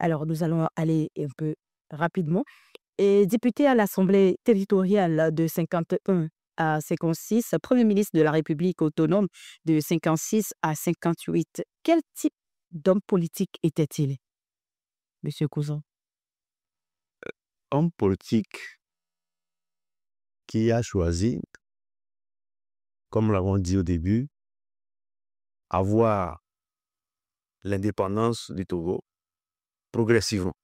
Alors, nous allons aller un peu rapidement. Et député à l'Assemblée territoriale de 51 à 56, Premier ministre de la République autonome de 56 à 58. Quel type d'homme politique était-il, Monsieur Cousin? Homme politique qui a choisi, comme nous l'avons dit au début, avoir l'indépendance du Togo progressivement.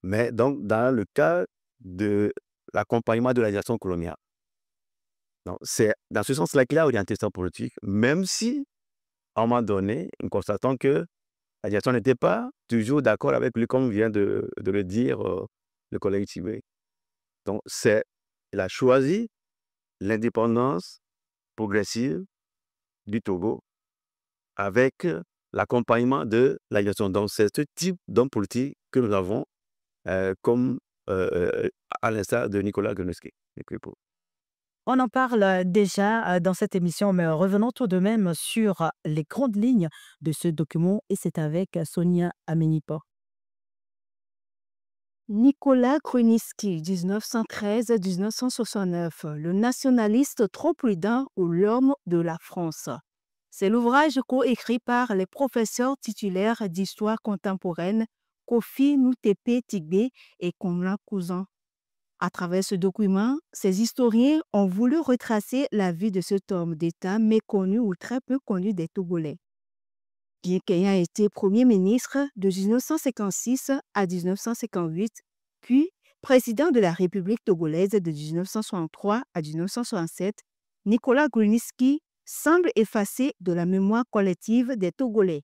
Mais donc, dans le cas de l'accompagnement de la gestion coloniale. Donc, c'est dans ce sens-là qu'il a orienté sa politique, même si, à un moment donné, nous constatons que la gestion n'était pas toujours d'accord avec lui, comme vient de le dire le collègue Tibé. Donc, il a choisi l'indépendance progressive du Togo avec l'accompagnement de la gestion. Donc, c'est ce type d'homme politique que nous avons comme à l'instar de Nicolas Grunitzky. On en parle déjà dans cette émission, mais revenons tout de même sur les grandes lignes de ce document et c'est avec Sonia Amenipo. Nicolas Grunitzky, 1913-1969, le nationaliste trop prudent ou l'homme de la France. C'est l'ouvrage coécrit par les professeurs titulaires d'histoire contemporaine Kofi Nutepe Tigbe et Konla Cousin. À travers ce document, ces historiens ont voulu retracer la vie de cet homme d'État méconnu ou très peu connu des Togolais. Bien qu'ayant été Premier ministre de 1956 à 1958, puis président de la République togolaise de 1963 à 1967, Nicolas Grunitzky semble effacé de la mémoire collective des Togolais.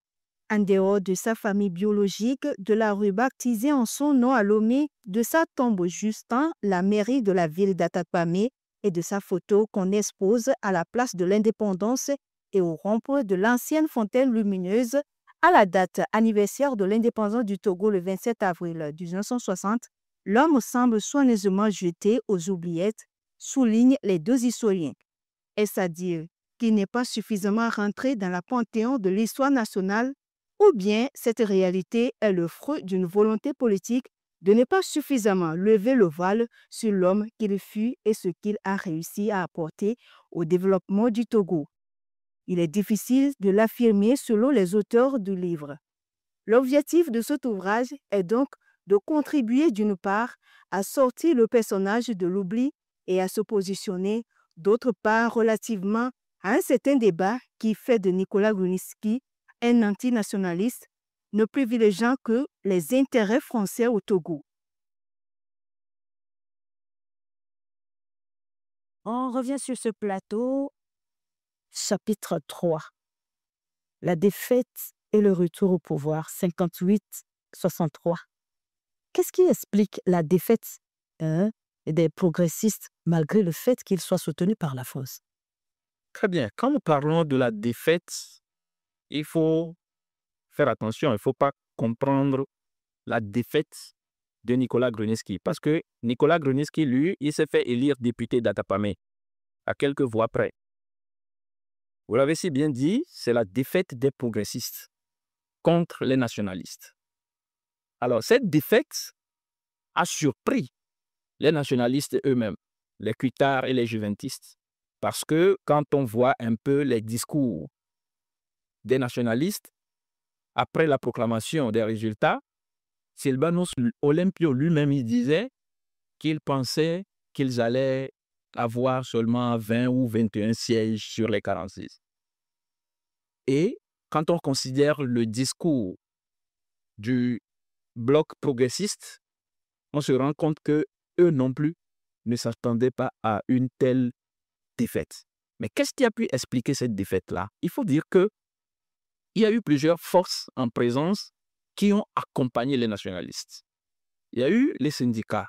En dehors de sa famille biologique, de la rue baptisée en son nom à Lomé, de sa tombe Justin, la mairie de la ville d'Atatpamé et de sa photo qu'on expose à la place de l'Indépendance et au rond-point de l'ancienne fontaine lumineuse à la date anniversaire de l'indépendance du Togo le 27 avril 1960, l'homme semble soigneusement jeté aux oubliettes, soulignent les deux historiens. Est-ce à dire qu'il n'est pas suffisamment rentré dans la panthéon de l'histoire nationale ou bien cette réalité est le fruit d'une volonté politique de ne pas suffisamment lever le voile sur l'homme qu'il fut et ce qu'il a réussi à apporter au développement du Togo? Il est difficile de l'affirmer selon les auteurs du livre. L'objectif de cet ouvrage est donc de contribuer d'une part à sortir le personnage de l'oubli et à se positionner d'autre part relativement à un certain débat qui fait de Nicolas Grunitzky un antinationaliste, ne privilégiant que les intérêts français au Togo. On revient sur ce plateau, chapitre 3. La défaite et le retour au pouvoir, 58-63. Qu'est-ce qui explique la défaite des progressistes malgré le fait qu'ils soient soutenus par la France? Très bien. Quand nous parlons de la défaite, il faut faire attention. Il ne faut pas comprendre la défaite de Nicolas Grunitzky. Parce que Nicolas Grunitzky, lui, il s'est fait élire député d'Atatpamé à quelques voix près. Vous l'avez si bien dit, c'est la défaite des progressistes contre les nationalistes. Alors, cette défaite a surpris les nationalistes eux-mêmes, les cuitards et les juventistes. Parce que quand on voit un peu les discours des nationalistes, après la proclamation des résultats, Sylvanus Olympio lui-même, il disait qu'il pensait qu'ils allaient avoir seulement 20 ou 21 sièges sur les 46. Et quand on considère le discours du bloc progressiste, on se rend compte que eux non plus ne s'attendaient pas à une telle défaite. Mais qu'est-ce qui a pu expliquer cette défaite-là? Il faut dire qu'il y a eu plusieurs forces en présence qui ont accompagné les nationalistes. Il y a eu les syndicats.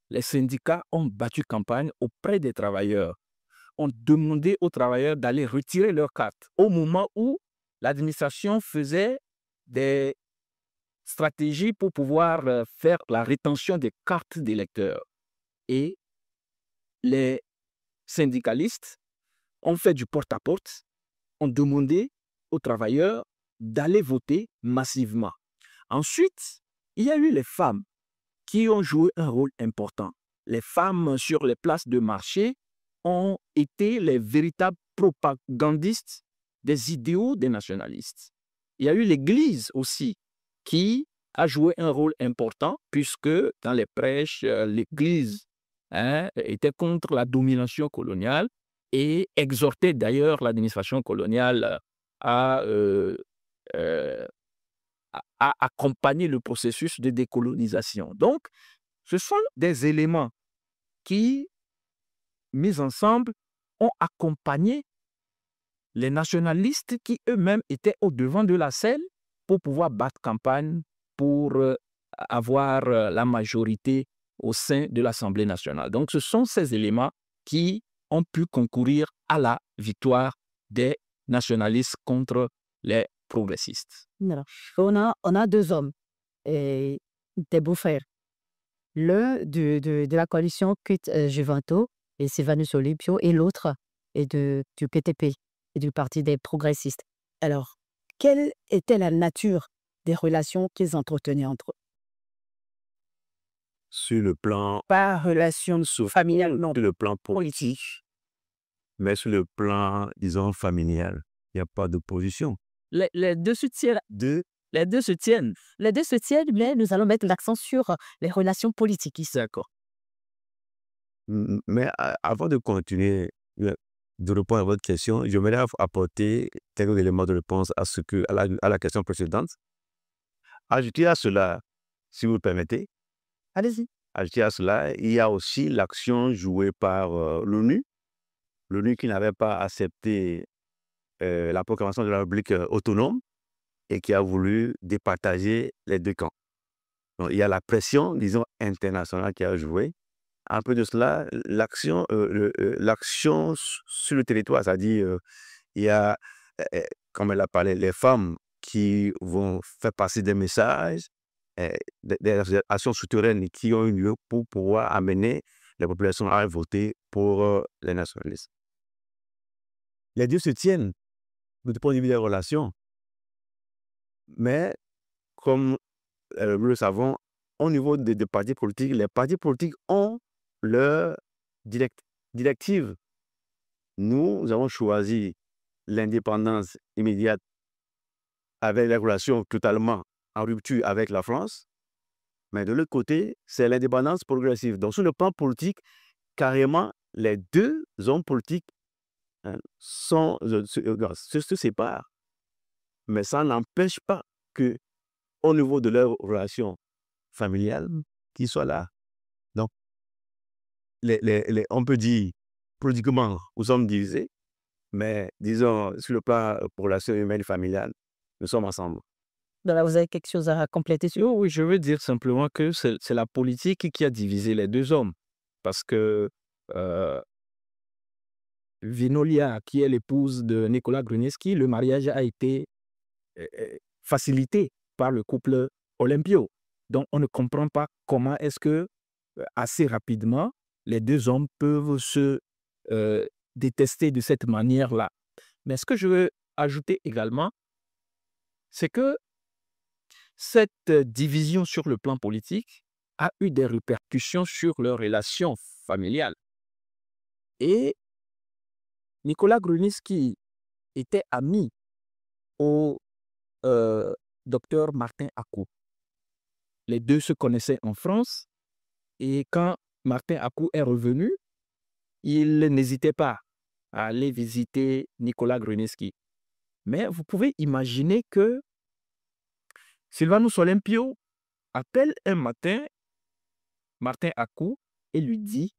Les syndicats ont battu campagne auprès des travailleurs, ont demandé aux travailleurs d'aller retirer leurs cartes au moment où l'administration faisait des stratégies pour pouvoir faire la rétention des cartes d'électeurs. Et les syndicalistes ont fait du porte-à-porte, ont demandé aux travailleurs d'aller voter massivement. Ensuite, il y a eu les femmes qui ont joué un rôle important. Les femmes sur les places de marché ont été les véritables propagandistes des idéaux des nationalistes. Il y a eu l'Église aussi qui a joué un rôle important puisque dans les prêches, l'Église était contre la domination coloniale et exhortait d'ailleurs l'administration coloniale à, à accompagner le processus de décolonisation. Donc, ce sont des éléments qui, mis ensemble, ont accompagné les nationalistes qui eux-mêmes étaient au devant de la scène pour pouvoir battre campagne, pour avoir la majorité au sein de l'Assemblée nationale. Donc, ce sont ces éléments qui ont pu concourir à la victoire des nationalistes contre les progressistes. Alors, on a deux hommes, et des beaux-frères. L'un de la coalition Juventus et Sylvanus Olympio, et l'autre est du PTP et du Parti des progressistes. Alors, quelle était la nature des relations qu'ils entretenaient entre eux? Sur le plan, Pas relation familiale, non. sur le plan politique, mais sur le plan, disons, familial, il n'y a pas d'opposition. Les deux se tiennent. Les deux se tiennent. Les deux se tiennent, mais nous allons mettre l'accent sur les relations politiques ici. D'accord. Mais avant de continuer, de répondre à votre question, j'aimerais apporter quelques éléments de réponse à la question précédente. Ajouter à cela, si vous le permettez, Allez-y. ajouter à cela, il y a aussi l'action jouée par l'ONU. L'ONU qui n'avait pas accepté la proclamation de la République autonome et qui a voulu départager les deux camps. Donc, il y a la pression, disons, internationale qui a joué. Un peu de cela, l'action sur le territoire, c'est-à-dire, il y a, comme elle a parlé, les femmes qui vont faire passer des messages, des actions souterraines qui ont eu lieu pour pouvoir amener les populations à voter pour les nationalistes. Les deux se tiennent du point de vue des relations, mais comme nous le savons, au niveau des partis politiques, les partis politiques ont leur directive. Nous avons choisi l'indépendance immédiate avec les relations totalement en rupture avec la France, mais de l'autre côté, c'est l'indépendance progressive. Donc, sur le plan politique, carrément, les deux hommes politiques se séparent, mais ça n'empêche pas que, au niveau de leurs relations familiales, qu'ils soient là. Donc, on peut dire, politiquement, nous sommes divisés, mais disons, sur le plan relations humaines familiales, nous sommes ensemble. Donc là, vous avez quelque chose à compléter sur? Oui, je veux dire simplement que c'est la politique qui a divisé les deux hommes. Parce que Vinolia, qui est l'épouse de Nicolas Gruniewski, le mariage a été facilité par le couple Olympio. Donc, on ne comprend pas comment est-ce que, assez rapidement, les deux hommes peuvent se détester de cette manière-là. Mais ce que je veux ajouter également, c'est que cette division sur le plan politique a eu des répercussions sur leurs relations familiales. Et Nicolas Gruniewski était ami au docteur Martin Akou. Les deux se connaissaient en France et quand Martin Akou est revenu, il n'hésitait pas à aller visiter Nicolas Gruniewski. Mais vous pouvez imaginer que Sylvanus Olympio appelle un matin Martin Akou et lui dit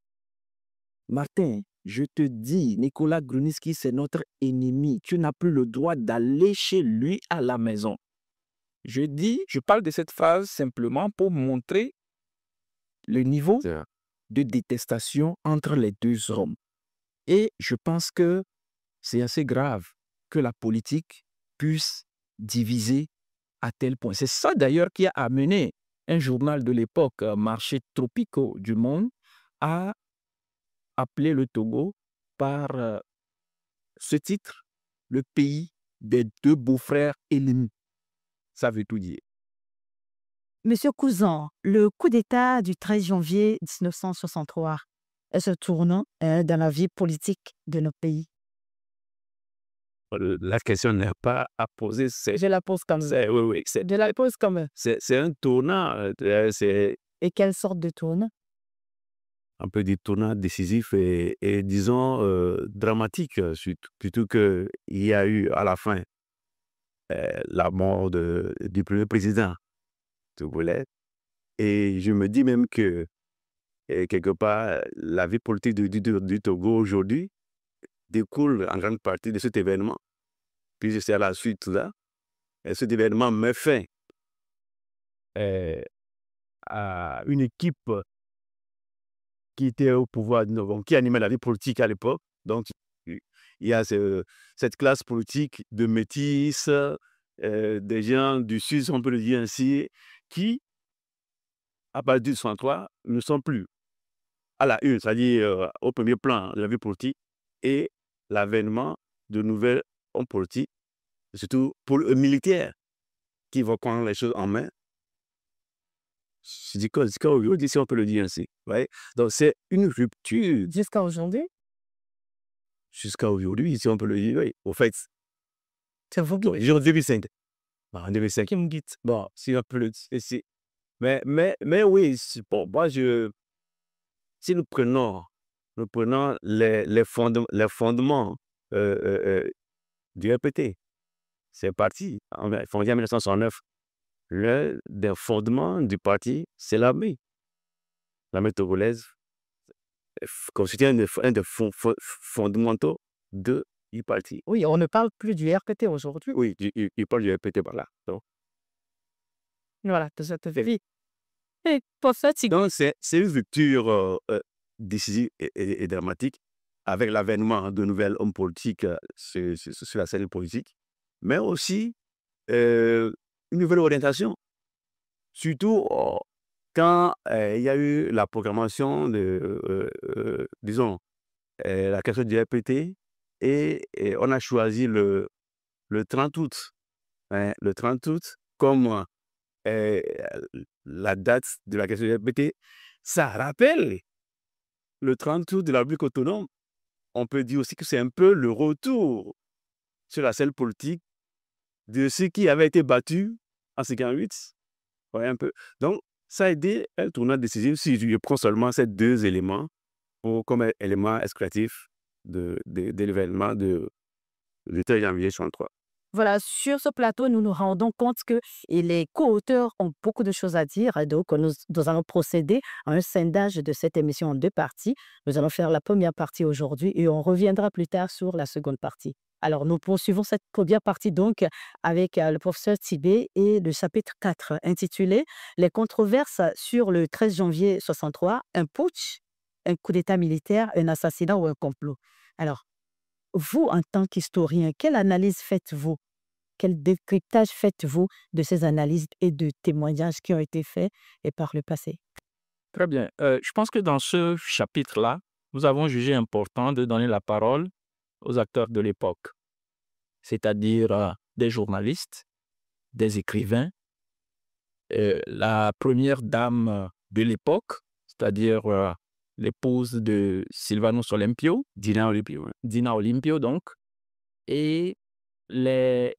« Martin, je te dis, Nicolas Gruniewski, c'est notre ennemi. Tu n'as plus le droit d'aller chez lui à la maison. » Je parle de cette phrase simplement pour montrer le niveau de détestation entre les deux hommes. Et je pense que c'est assez grave que la politique puisse diviser à tel point. C'est ça d'ailleurs qui a amené un journal de l'époque, Marchés tropicaux du monde, à appeler le Togo par ce titre, le pays des deux beaux-frères ennemis. Ça veut tout dire. Monsieur Cousin, le coup d'État du 13 janvier 1963 est un tournant dans la vie politique de nos pays. La question n'est pas à poser, Je la pose comme ça. oui, Je la pose comme c'est un tournant, c'est Et quelle sorte de tournant? un peu des tournants décisifs et disons dramatiques, surtout qu'il y a eu à la fin la mort du premier président togolais. Et je me dis même que quelque part, la vie politique du Togo aujourd'hui découle en grande partie de cet événement. Puis c'est à la suite là, et cet événement met fin à une équipe qui était au pouvoir, qui animait la vie politique à l'époque. Donc, il y a cette classe politique de métis, des gens du Sud, si on peut le dire ainsi, qui, à partir du 63, ne sont plus à la une, c'est-à-dire au premier plan de la vie politique, et l'avènement de nouvelles hommes politiques, surtout pour militaires, qui vont prendre les choses en main. C'est jusqu'à aujourd'hui, si on peut le dire ainsi. Ouais? Donc, c'est une rupture Jusqu'à aujourd'hui? jusqu'à aujourd'hui, si on peut le dire. Oui. Au fait, C'est vous qui en 2005. En 2005. me dites. Bon, si on peut le dire. Mais oui, bon, moi, si nous prenons les fondements du RPT, c'est parti. Fondé en 1969. L'un des fondements du parti, c'est l'armée. L'armée togolaise constitue un des fondamentaux du parti. Oui, on ne parle plus du RPT aujourd'hui. Oui, il parle du RPT par là. Donc, Voilà, de cette vie. Et pour ça, donc c'est une rupture décisive et dramatique avec l'avènement de nouvelles hommes politiques sur la scène politique, mais aussi une nouvelle orientation. Surtout quand il y a eu la programmation disons, la question du RPT, et on a choisi le 30 août. Hein, le 30 août comme la date de la question du RPT. Ça rappelle le 30 août de la République autonome. On peut dire aussi que c'est un peu le retour sur la scène politique de ceux qui avaient été battus en 58. Ouais, un peu. Donc, ça a été un tournant décisif si je prends seulement ces deux éléments comme élément exclusif de l'événement du 13 janvier 63. voilà, sur ce plateau, nous nous rendons compte que les co-auteurs ont beaucoup de choses à dire. Donc, nous allons procéder à un scindage de cette émission en deux parties. Nous allons faire la première partie aujourd'hui et on reviendra plus tard sur la seconde partie. Alors, nous poursuivons cette première partie donc avec le professeur Tibé et le chapitre 4 intitulé « Les controverses sur le 13 janvier 63, un putsch, un coup d'État militaire, un assassinat ou un complot ». Alors, vous, en tant qu'historien, quelle analyse faites-vous? Quel décryptage faites-vous de ces analyses et de témoignages qui ont été faits et par le passé? Très bien. Je pense que dans ce chapitre-là, nous avons jugé important de donner la parole aux acteurs de l'époque, c'est-à-dire des journalistes, des écrivains, la première dame de l'époque, c'est-à-dire l'épouse de Sylvanus Olympio, Dina Olympio. Ouais. Dina Olympio donc, et les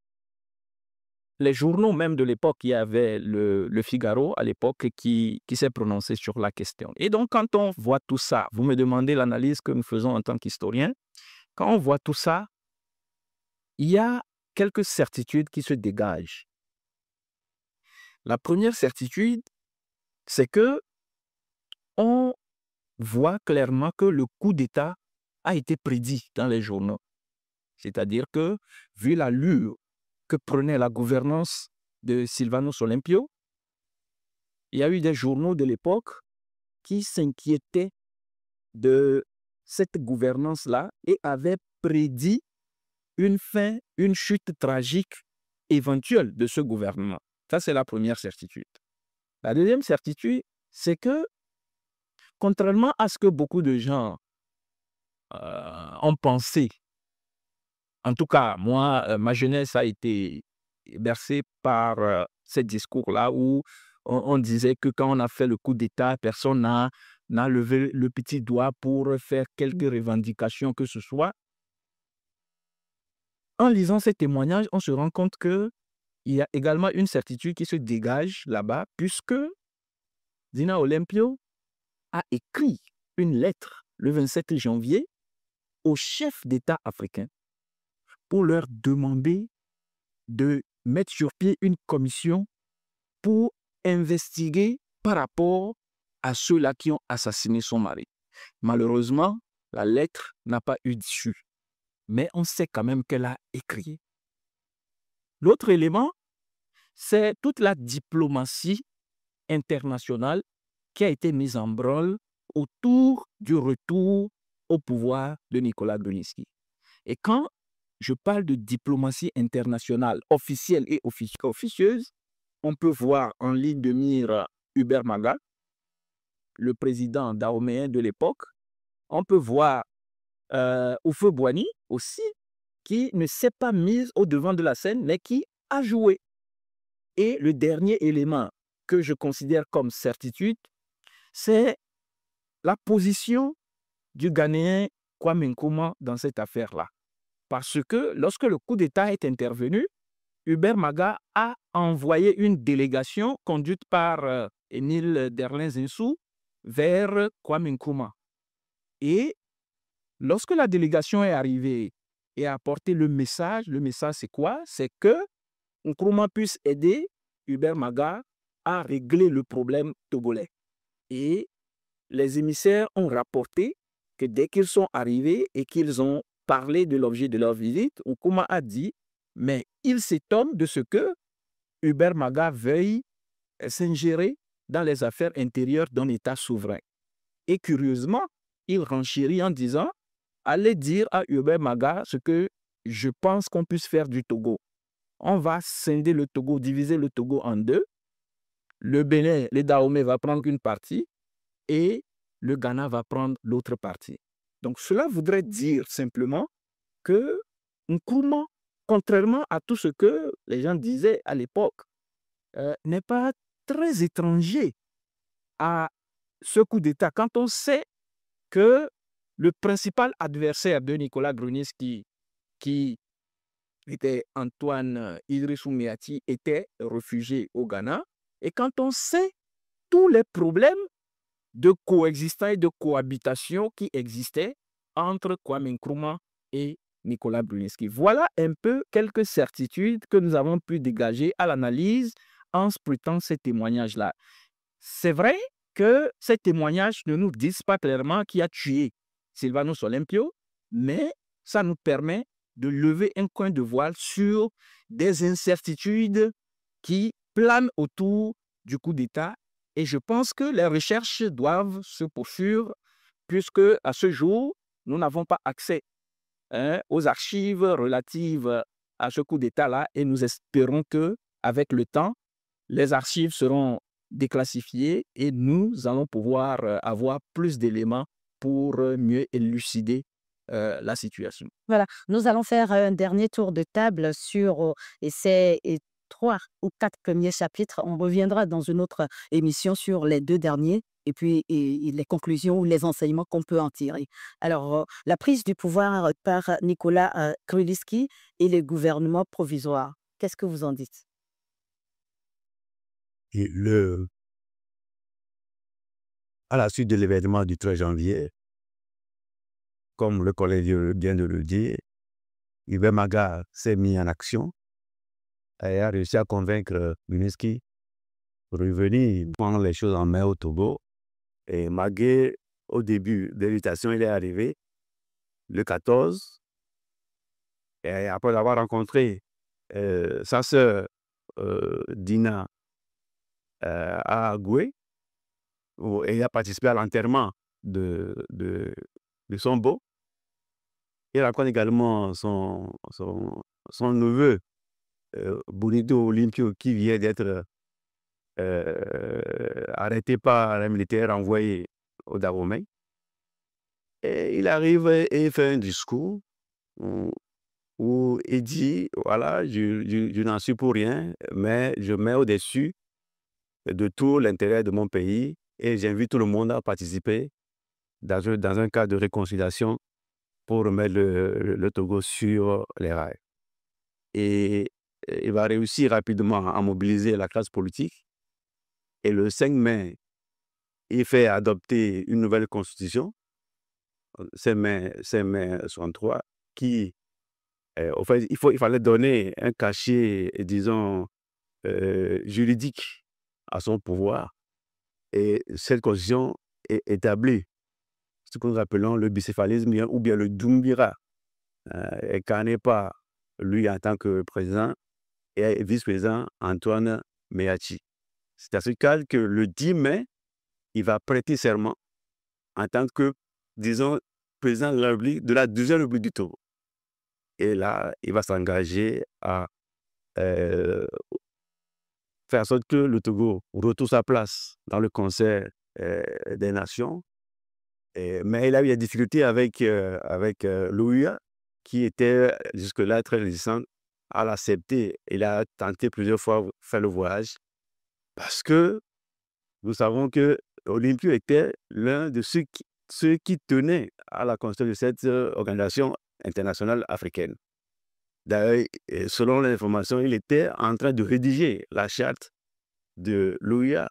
journaux même de l'époque. Il y avait le Figaro à l'époque qui s'est prononcé sur la question. Et donc, quand on voit tout ça, vous me demandez l'analyse que nous faisons en tant qu'historiens, quand on voit tout ça, il y a quelques certitudes qui se dégagent. La première certitude, c'est que on voit clairement que le coup d'État a été prédit dans les journaux. C'est-à-dire que, vu l'allure que prenait la gouvernance de Sylvanus Olympio, il y a eu des journaux de l'époque qui s'inquiétaient de cette gouvernance-là et avaient prédit une fin, une chute tragique éventuelle de ce gouvernement. Ça, c'est la première certitude. La deuxième certitude, c'est que, contrairement à ce que beaucoup de gens ont pensé, en tout cas, moi, ma jeunesse a été bercée par ces discours-là où on disait que quand on a fait le coup d'État, personne n'a levé le petit doigt pour faire quelques revendications que ce soit. En lisant ces témoignages, on se rend compte qu'il y a également une certitude qui se dégage là-bas, puisque Dina Olympio a écrit une lettre le 27 janvier aux chefs d'État africains pour leur demander de mettre sur pied une commission pour investiguer par rapport à ceux-là qui ont assassiné son mari. Malheureusement, la lettre n'a pas eu d'issue, mais on sait quand même qu'elle a écrit. L'autre élément, c'est toute la diplomatie internationale qui a été mise en branle autour du retour au pouvoir de Nicolas Grunitzky. Et quand je parle de diplomatie internationale officielle et officieuse, on peut voir en ligne de mire Hubert Maga, le président dahoméen de l'époque. On peut voir Houphouët-Boigny aussi, qui ne s'est pas mise au devant de la scène, mais qui a joué. Et le dernier élément que je considère comme certitude, c'est la position du Ghanéen Kwame Nkrumah dans cette affaire-là. Parce que lorsque le coup d'État est intervenu, Hubert Maga a envoyé une délégation conduite par Émile Derlin-Zinsou vers Kwame Nkrumah. Et lorsque la délégation est arrivée et a apporté le message c'est quoi? C'est que Nkrumah puisse aider Hubert Maga à régler le problème togolais. Et les émissaires ont rapporté que dès qu'ils sont arrivés et qu'ils ont parlé de l'objet de leur visite, Nkrumah a dit « Mais il s'étonne de ce que Hubert Maga veuille s'ingérer dans les affaires intérieures d'un État souverain. » Et curieusement, il renchérit en disant « Allez dire à Hubert Maga ce que je pense qu'on puisse faire du Togo. On va scinder le Togo, diviser le Togo en deux. Le Bénin, les Dahomey va prendre une partie et le Ghana va prendre l'autre partie. » Donc cela voudrait dire simplement que Nkrumah, contrairement à tout ce que les gens disaient à l'époque, n'est pas très étranger à ce coup d'État. Quand on sait que le principal adversaire de Nicolas Grunitzky, qui était Antoine Idrissou Meati, était réfugié au Ghana, et quand on sait tous les problèmes de coexistence et de cohabitation qui existaient entre Kwame Nkrumah et Nicolas Grunitzky. Voilà un peu quelques certitudes que nous avons pu dégager à l'analyse en scrutant ces témoignages-là. C'est vrai que ces témoignages ne nous disent pas clairement qui a tué Sylvanus Olympio, mais ça nous permet de lever un coin de voile sur des incertitudes qui planent autour du coup d'État. Et je pense que les recherches doivent se poursuivre puisque à ce jour, nous n'avons pas accès aux archives relatives à ce coup d'État-là et nous espérons qu'avec le temps, les archives seront déclassifiées et nous allons pouvoir avoir plus d'éléments pour mieux élucider la situation. Voilà, nous allons faire un dernier tour de table sur ces 3 ou 4 premiers chapitres. On reviendra dans une autre émission sur les 2 derniers et puis les conclusions ou les enseignements qu'on peut en tirer. Alors, la prise du pouvoir par Nicolas Grunitzky et le gouvernement provisoire. Qu'est-ce que vous en dites? Et à la suite de l'événement du 13 janvier, comme le collègue vient de le dire, Hubert Maga s'est mis en action et a réussi à convaincre Grunitzky de revenir prendre les choses en main au Togo. Et Magué, au début de l'invitation, il est arrivé le 14. Et après avoir rencontré sa sœur Dina à Goué, où il a participé à l'enterrement de son beau. Il rencontre également son neveu, Bonito Olympio, qui vient d'être arrêté par un militaire envoyé au Dahomey. Et il arrive et fait un discours où il dit, voilà, je n'en suis pour rien, mais je mets au-dessus de tout l'intérêt de mon pays et j'invite tout le monde à participer dans un cadre de réconciliation pour remettre le Togo sur les rails. Et il va réussir rapidement à mobiliser la classe politique. Et le 5 mai, il fait adopter une nouvelle constitution, 5 mai 63, qui, au fait, il fallait donner un cachet, disons, juridique à son pouvoir. Et cette constitution établit ce que nous appelons le bicéphalisme ou bien le Doumbira, incarné par lui en tant que président et vice-président Antoine Meachi. C'est à ce cadre que le 10 mai, il va prêter serment en tant que, disons, président de la République, de la deuxième République du Togo. Et là, il va s'engager à faire en sorte que le Togo retrouve sa place dans le Conseil des Nations. Mais il a eu des difficultés avec l'OUA, qui était jusque-là très résistant à l'accepter. Il a tenté plusieurs fois de faire le voyage parce que nous savons que Olympio était l'un de ceux qui tenaient à la construction de cette organisation internationale africaine. D'ailleurs, selon les informations, il était en train de rédiger la charte de l'OUA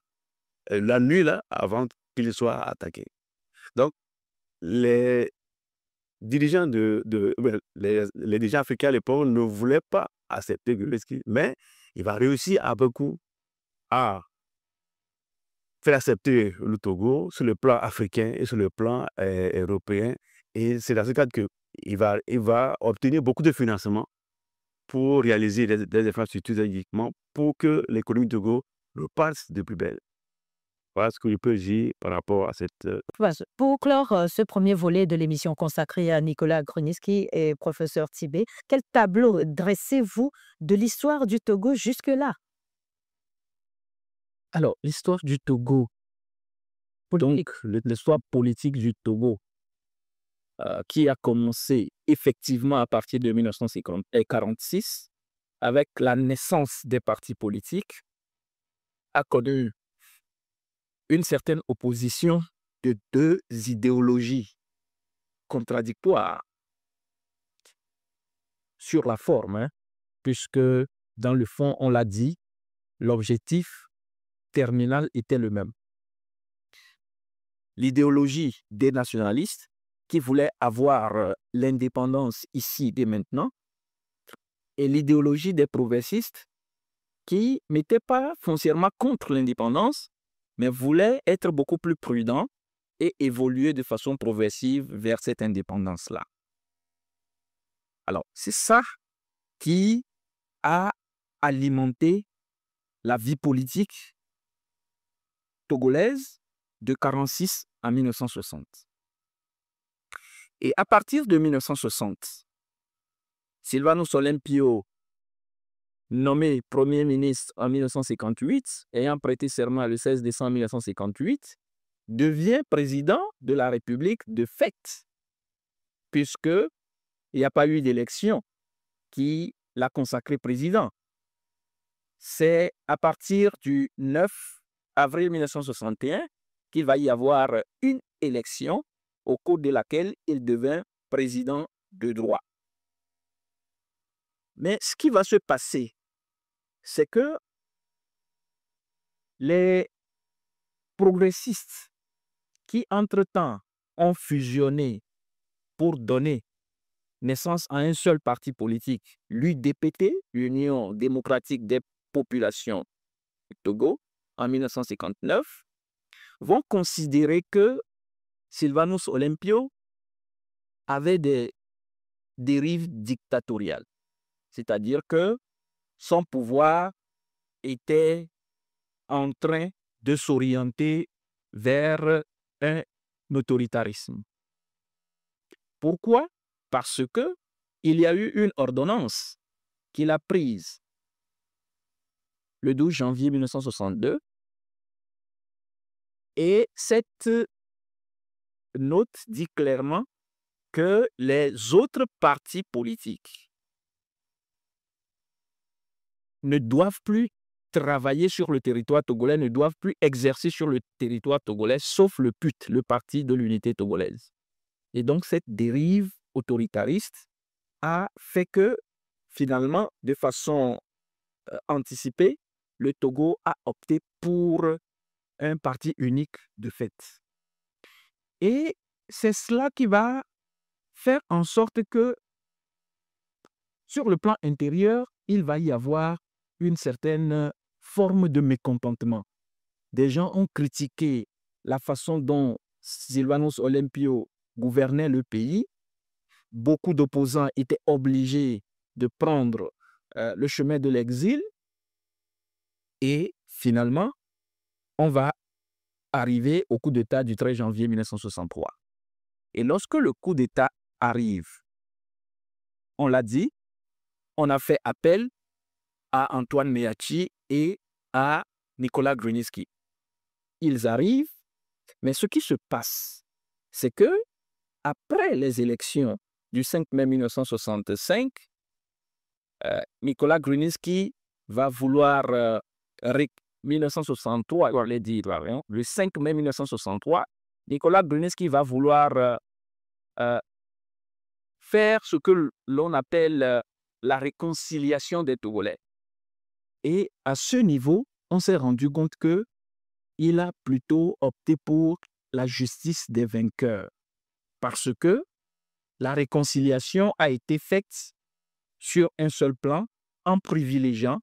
la nuit là, avant qu'il soit attaqué. Donc, les dirigeants les dirigeants africains à l'époque ne voulaient pas accepter Zelensky, mais il va réussir à beaucoup à faire accepter le Togo sur le plan africain et sur le plan européen. Et c'est dans ce cadre qu'il va obtenir beaucoup de financement pour réaliser des infrastructures équipements pour que l'économie du Togo reparte de plus belle. Voilà ce que je peux dire par rapport à cette... Pour clore ce premier volet de l'émission consacrée à Nicolas Grunitzky et professeur Tibé, quel tableau dressez-vous de l'histoire du Togo jusque-là? Alors, l'histoire du Togo, donc l'histoire politique du Togo, qui a commencé effectivement à partir de 1946, avec la naissance des partis politiques, a connu une certaine opposition de deux idéologies contradictoires sur la forme, puisque dans le fond, on l'a dit, l'objectif terminal était le même. L'idéologie des nationalistes qui voulaient avoir l'indépendance ici et maintenant, et l'idéologie des progressistes qui n'étaient pas foncièrement contre l'indépendance, mais voulaient être beaucoup plus prudents et évoluer de façon progressive vers cette indépendance-là. Alors, c'est ça qui a alimenté la vie politique togolaise de 1946 à 1960. Et à partir de 1960, Sylvanus Olympio, nommé Premier ministre en 1958, ayant prêté serment le 16 décembre 1958, devient président de la République de fait, puisqu'il n'y a pas eu d'élection qui l'a consacré président. C'est à partir du 9 avril 1961 qu'il va y avoir une élection au cours de laquelle il devint président de droit. Mais ce qui va se passer, c'est que les progressistes qui, entre-temps, ont fusionné pour donner naissance à un seul parti politique, l'UDPT, l'Union démocratique des populations du Togo, en 1959, vont considérer que Sylvanus Olympio avait des dérives dictatoriales. C'est-à-dire que son pouvoir était en train de s'orienter vers un autoritarisme. Pourquoi? Parce qu'il y a eu une ordonnance qu'il a prise le 12 janvier 1962 et cette note dit clairement que les autres partis politiques ne doivent plus travailler sur le territoire togolais, ne doivent plus exercer sur le territoire togolais, sauf le PUT, le Parti de l'Unité togolaise. Et donc, cette dérive autoritariste a fait que, finalement, de façon anticipée, le Togo a opté pour un parti unique de fait. Et c'est cela qui va faire en sorte que, sur le plan intérieur, il va y avoir une certaine forme de mécontentement. Des gens ont critiqué la façon dont Sylvanus Olympio gouvernait le pays. Beaucoup d'opposants étaient obligés de prendre le chemin de l'exil. Et finalement, on va arriver au coup d'État du 13 janvier 1963. Et lorsque le coup d'État arrive, on l'a dit, on a fait appel à Antoine Meachi et à Nicolas Grunitzky. Ils arrivent, mais ce qui se passe, c'est que après les élections du 5 mai 1965, Nicolas Grunitzky va vouloir 1963, on l'a dit, le 5 mai 1963, Nicolas Grunitzky va vouloir faire ce que l'on appelle la réconciliation des Togolais. Et à ce niveau, on s'est rendu compte qu'il a plutôt opté pour la justice des vainqueurs. Parce que la réconciliation a été faite sur un seul plan, en privilégiant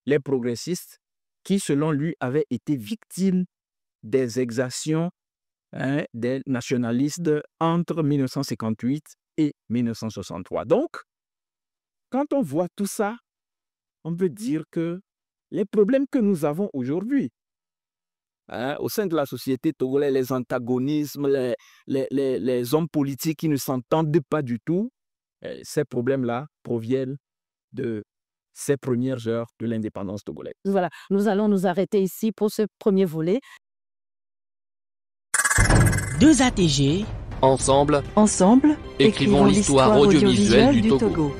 les progressistes qui, selon lui, avaient été victimes des exactions des nationalistes entre 1958 et 1963. Donc, quand on voit tout ça, on peut dire que les problèmes que nous avons aujourd'hui, au sein de la société togolaise, les antagonismes, les hommes politiques qui ne s'entendent pas du tout, ces problèmes-là proviennent de ces premières heures de l'indépendance togolaise. Voilà, nous allons nous arrêter ici pour ce premier volet. 2ATG. Ensemble, Ensemble, écrivons l'histoire audiovisuelle du Togo.